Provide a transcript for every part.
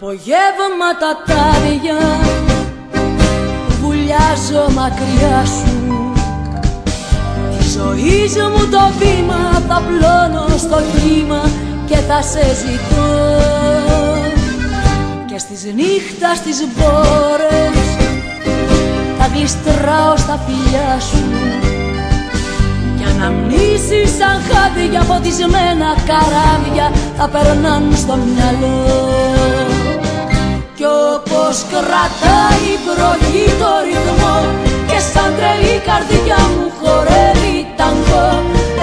Απογεύματα τάδια βουλιάζω μακριά σου. Τη ζωής μου το βήμα θα πλώνω στο κύμα και θα σε ζητώ. Και στις νύχτας τις μπόρες θα γλιστράω στα φιλιά σου. Κι αναμνήσεις σαν χάδια φωτισμένα καράβια θα περνάν στο μυαλό. Κι όπως κρατάει η βροχή το ρυθμό και σαν τρελή καρδιά μου χορεύει ταγκό,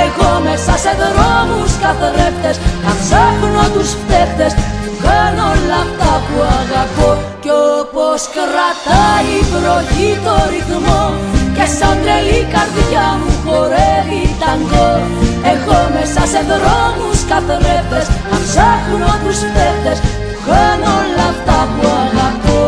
εγώ μέσα σε δρόμους καθρέφτες θα ψάχνω τους φταίχτες που κάνω όλα αυτά που αγαπώ. Κι όπως κρατάει η βροχή το ρυθμό και σαν τρελή καρδιά μου χορεύει ταγκό, εγώ μέσα σε δρόμους καθρέφτες θα ψάχνω τους φταίχτες που κάνω όλα αυτά που αγαπώ.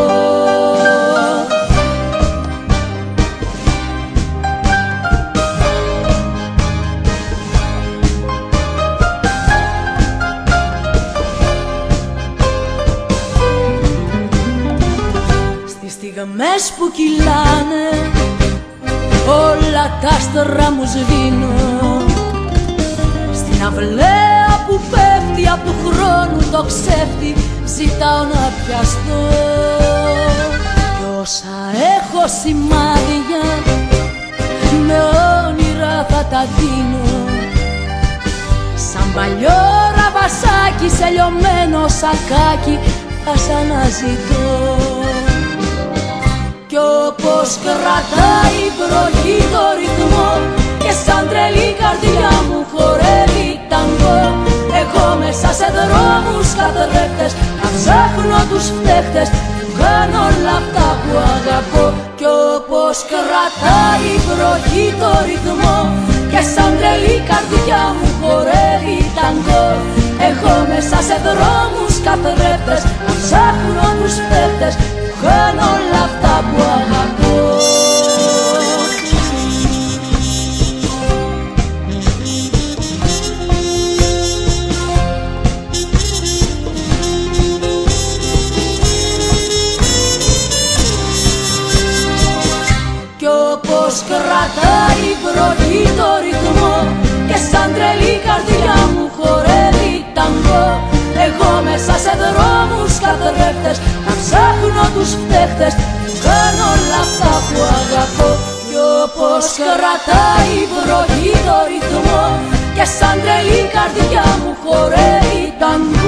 Στις στιγμές που κυλάνε όλα τα άστρα μου σβήνω, στην αυλαία που πέφτει απ' του χρόνου το ξέφτη ζητάω να πιαστώ. Κι όσα έχω σημάδια με όνειρα θα τα δίνω, σαν παλιό ραβασάκι σε λιωμένο σακάκι θα σ' αναζητώ. Κι όπως κρατάει η βροχή το ρυθμό και σαν τρελή καρδιά μου χορεύει ταγκό, εγώ μέσα σε δρόμους καθρέφτες θα ψάχνω τους φταίχτες που κάνω όλα αυτά που αγαπώ. Κι όπως κρατάει η βροχή το ρυθμό και σαν τρελή καρδιά μου χορεύει ταγκό, εγώ μέσα σε δρόμους καθρέφτες θα ψάχνω τους φταίχτες που κάνω όλα αυτά που αγαπώ. Κι όπως κρατάει η βροχή το ρυθμό και σαν τρελή καρδιά μου χορεύει ταγκό, εγώ μέσα σε δρόμους καθρέφτες θα ψάχνω τους φταίχτες που κάνω όλα αυτά που αγαπώ. Κι όπως κρατάει η βροχή το ρυθμό και σαν τρελή καρδιά μου χορεύει ταγκό,